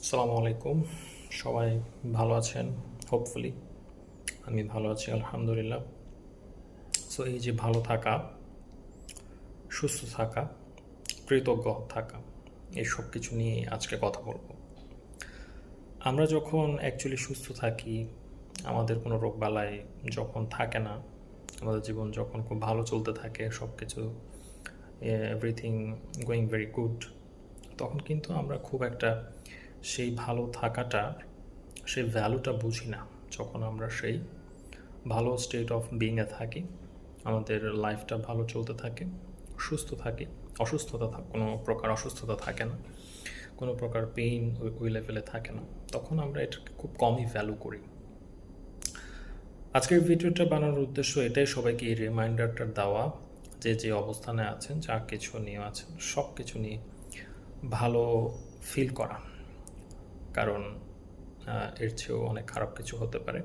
আসসালামু আলাইকুম। সবাই ভালো আছেন? হোপফুলি আমি ভালো আছি আলহামদুলিল্লাহ। সো এই যে ভালো থাকা, সুস্থ থাকা, কৃতজ্ঞ থাকা, এই সব কিছু নিয়ে আজকে কথা বলবো। আমরা যখন অ্যাকচুয়ালি সুস্থ থাকি, আমাদের কোনো রোগবালাই যখন থাকে না, আমাদের জীবন যখন খুব ভালো চলতে থাকে, সব কিছু এভরিথিং গোয়িং ভেরি গুড, তখন কিন্তু আমরা খুব একটা সেই ভালো থাকাটা, সেই ভ্যালুটা বুঝি না। যখন আমরা সেই ভালো স্টেট অফ বিইংয়ে থাকি, আমাদের লাইফটা ভালো চলতে থাকে, সুস্থ থাকি, কোনো প্রকার অসুস্থতা থাকে না, কোনো প্রকার পেইন ওই লেভেলে থাকে না, তখন আমরা এটাকে খুব কমই ভ্যালু করি। আজকের ভিডিওটা বানানোর উদ্দেশ্য এটাই, সবাইকে এই রিমাইন্ডারটা দেওয়া যে যে অবস্থানে আছেন, যা কিছু নিয়ে আছেন, সব কিছু নিয়ে ভালো ফিল করা। কারণ এর চেয়েও অনেক খারাপ কিছু হতে পারে।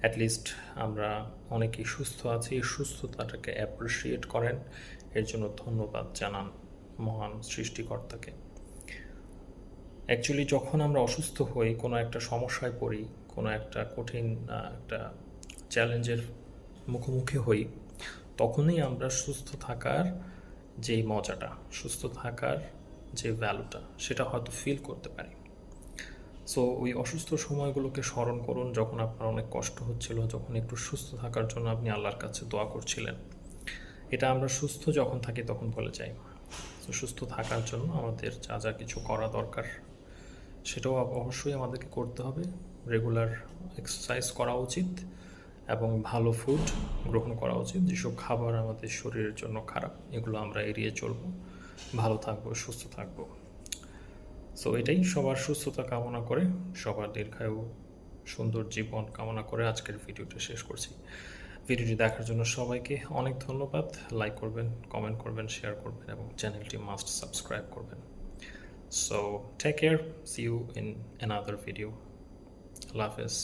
অ্যাটলিস্ট আমরা অনেকেই সুস্থ আছি, এই সুস্থতাটাকে অ্যাপ্রিসিয়েট করেন, এর জন্য ধন্যবাদ জানান মহান সৃষ্টিকর্তাকে। অ্যাকচুয়ালি যখন আমরা অসুস্থ হই, কোনো একটা সমস্যায় পড়ি, কোনো একটা কঠিন একটা চ্যালেঞ্জের মুখোমুখি হই, তখনই আমরা সুস্থ থাকার যেই মজাটা, সুস্থ থাকার যে ভ্যালুটা, সেটা হয়তো ফিল করতে পারি। সো ওই অসুস্থ সময়গুলোকে স্মরণ করুন, যখন আপনার অনেক কষ্ট হচ্ছিল, যখন একটু সুস্থ থাকার জন্য আপনি আল্লাহর কাছে দোয়া করছিলেন। এটা আমরা সুস্থ যখন থাকি তখন বলে যাই। তো সুস্থ থাকার জন্য আমাদের যা যা কিছু করা দরকার, সেটাও অবশ্যই আমাদেরকে করতে হবে। রেগুলার এক্সারসাইজ করা উচিত এবং ভালো ফুড গ্রহণ করা উচিত। যেসব খাবার আমাদের শরীরের জন্য খারাপ, এগুলো আমরা এড়িয়ে চলবো, ভালো থাকবো, সুস্থ থাকবো। সো এটাই, সবার সুস্থতা কামনা করে, সবার দীর্ঘায়ু, সুন্দর জীবন কামনা করে আজকের ভিডিওটা শেষ করছি। ভিডিওটি দেখার জন্য সবাইকে অনেক ধন্যবাদ। লাইক করবেন, কমেন্ট করবেন, শেয়ার করবেন এবং চ্যানেলটি মাস্ট সাবস্ক্রাইব করবেন। So take care, see you in another video. আল্লাহ হাফেজ।